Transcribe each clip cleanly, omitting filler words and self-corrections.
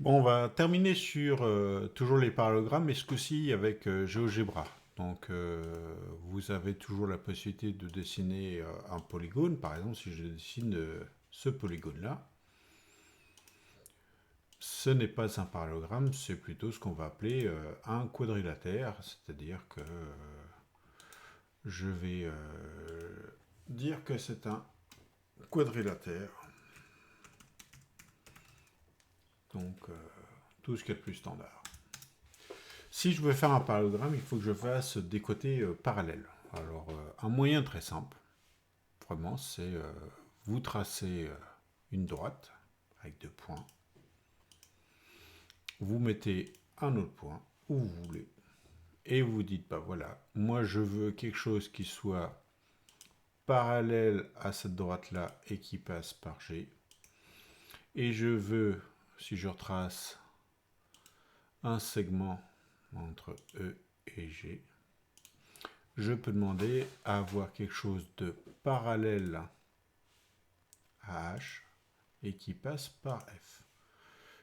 Bon, on va terminer sur toujours les parallélogrammes, mais ce coup-ci avec GeoGebra. Donc, vous avez toujours la possibilité de dessiner un polygone. Par exemple, si je dessine ce polygone-là, ce n'est pas un parallélogramme, c'est plutôt ce qu'on va appeler un quadrilatère, c'est-à-dire que je vais dire que c'est un quadrilatère. Donc, tout ce qui est le plus standard. Si je veux faire un parallélogramme, il faut que je fasse des côtés parallèles. Alors, un moyen très simple, vraiment, c'est vous tracez une droite avec deux points. Vous mettez un autre point où vous voulez. Et vous dites, bah voilà, moi je veux quelque chose qui soit parallèle à cette droite-là et qui passe par G. Et je veux, si je retrace, un segment entre E et G. Je peux demander à avoir quelque chose de parallèle à H et qui passe par F.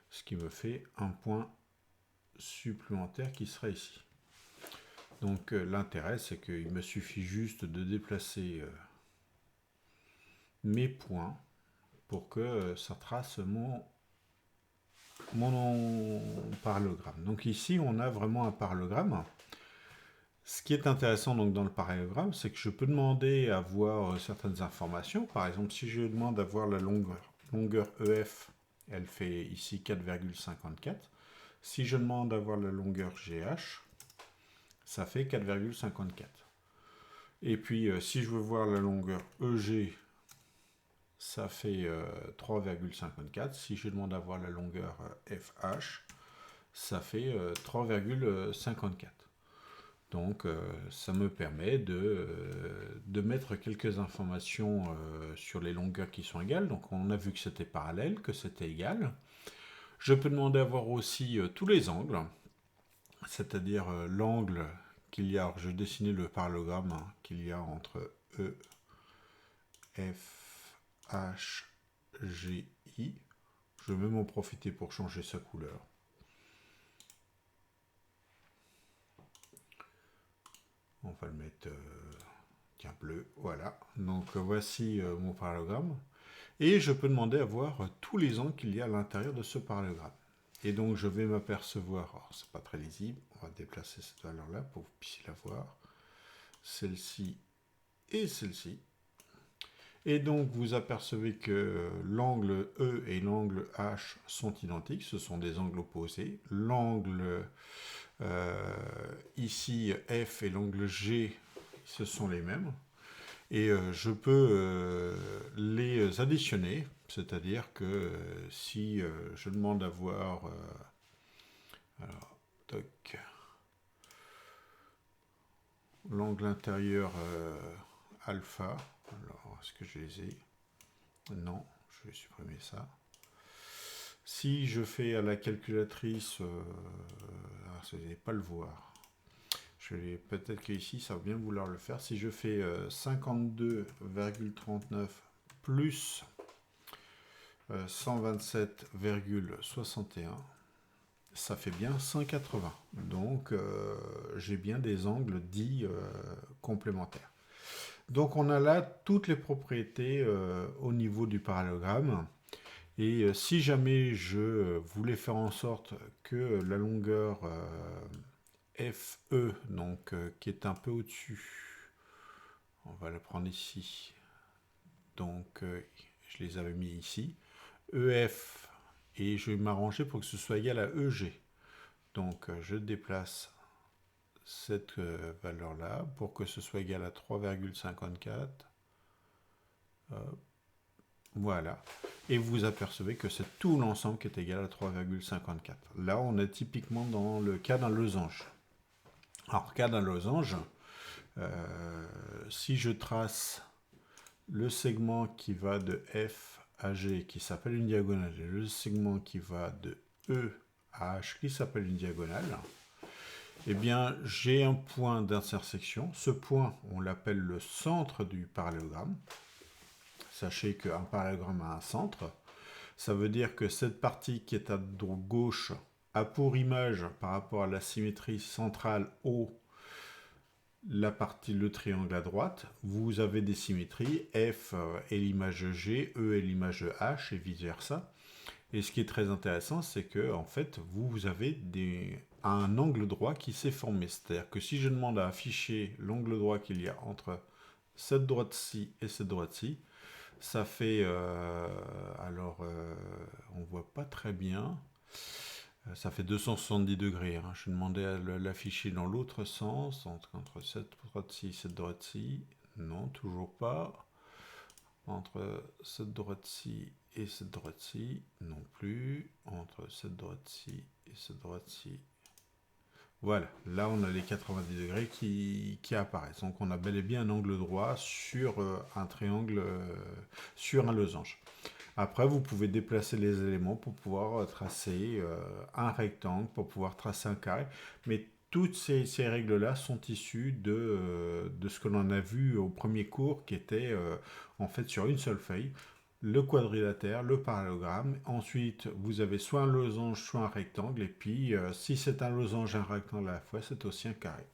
Ce qui me fait un point supplémentaire qui sera ici. Donc l'intérêt, c'est qu'il me suffit juste de déplacer mes points pour que ça trace mon parallélogramme. Donc ici, on a vraiment un parallélogramme. Ce qui est intéressant donc dans le parallélogramme, c'est que je peux demander à voir certaines informations. Par exemple, si je demande à voir la longueur EF, elle fait ici 4,54. Si je demande à voir la longueur GH, ça fait 4,54. Et puis, si je veux voir la longueur EG, ça fait 3,54. Si je demande à voir la longueur FH, ça fait 3,54. Donc, ça me permet de mettre quelques informations sur les longueurs qui sont égales. Donc, on a vu que c'était parallèle, que c'était égal. Je peux demander à voir aussi tous les angles, c'est-à-dire l'angle qu'il y a. Alors, je vais dessiner le parallélogramme qu'il y a entre E, F, H, G, I. Je vais même en profiter pour changer sa couleur. On va le mettre tiens, bleu. Voilà. Donc voici mon parallélogramme. Et je peux demander à voir tous les angles qu'il y a à l'intérieur de ce parallélogramme. Et donc je vais m'apercevoir, alors c'est pas très lisible, on va déplacer cette valeur-là pour que vous puissiez la voir. Celle-ci et celle-ci. Et donc vous apercevez que l'angle E et l'angle H sont identiques, ce sont des angles opposés. L'angle ici F et l'angle G, ce sont les mêmes. Et je peux les additionner, c'est-à-dire que si je demande à voir alors, l'angle intérieur alpha, alors est-ce que je les ai? Non, je vais supprimer ça. Si je fais à la calculatrice, alors vous n'allez pas le voir, peut-être qu'ici ça va bien vouloir le faire. Si je fais 52,39 plus 127,61, ça fait bien 180. Donc j'ai bien des angles dits complémentaires. Donc on a là toutes les propriétés au niveau du parallélogramme. Et si jamais je voulais faire en sorte que la longueur FE, donc qui est un peu au-dessus, on va la prendre ici. Donc je les avais mis ici. EF, et je vais m'arranger pour que ce soit égal à EG. Donc je déplace cette valeur-là pour que ce soit égal à 3,54. Voilà. Et vous apercevez que c'est tout l'ensemble qui est égal à 3,54. Là, on est typiquement dans le cas d'un losange. Alors, cas d'un losange, si je trace le segment qui va de F à G, qui s'appelle une diagonale, et le segment qui va de E à H, qui s'appelle une diagonale, eh bien, j'ai un point d'intersection. Ce point, on l'appelle le centre du parallélogramme. Sachez qu'un parallélogramme a un centre. Ça veut dire que cette partie qui est à gauche a pour image, par rapport à la symétrie centrale O, la partie, le triangle à droite. Vous avez des symétries, F est l'image G, E est l'image H, et vice-versa. Et ce qui est très intéressant, c'est que en fait, vous avez un angle droit qui s'est formé. C'est-à-dire que si je demande à afficher l'angle droit qu'il y a entre cette droite-ci et cette droite-ci, ça fait... on voit pas très bien. Ça fait 270 degrés. Hein. Je demandais à l'afficher dans l'autre sens, entre cette droite-ci et cette droite-ci. Non, toujours pas. Entre cette droite-ci et cette droite-ci, non plus. Entre cette droite-ci et cette droite-ci. Voilà, là on a les 90 degrés qui apparaissent. Donc on a bel et bien un angle droit sur un triangle, sur un losange. Après, vous pouvez déplacer les éléments pour pouvoir tracer un rectangle, pour pouvoir tracer un carré. Mais toutes ces règles-là sont issues de ce que l'on a vu au premier cours, qui était en fait sur une seule feuille, le quadrilatère, le parallélogramme. Ensuite, vous avez soit un losange, soit un rectangle. Et puis, si c'est un losange et un rectangle à la fois, c'est aussi un carré.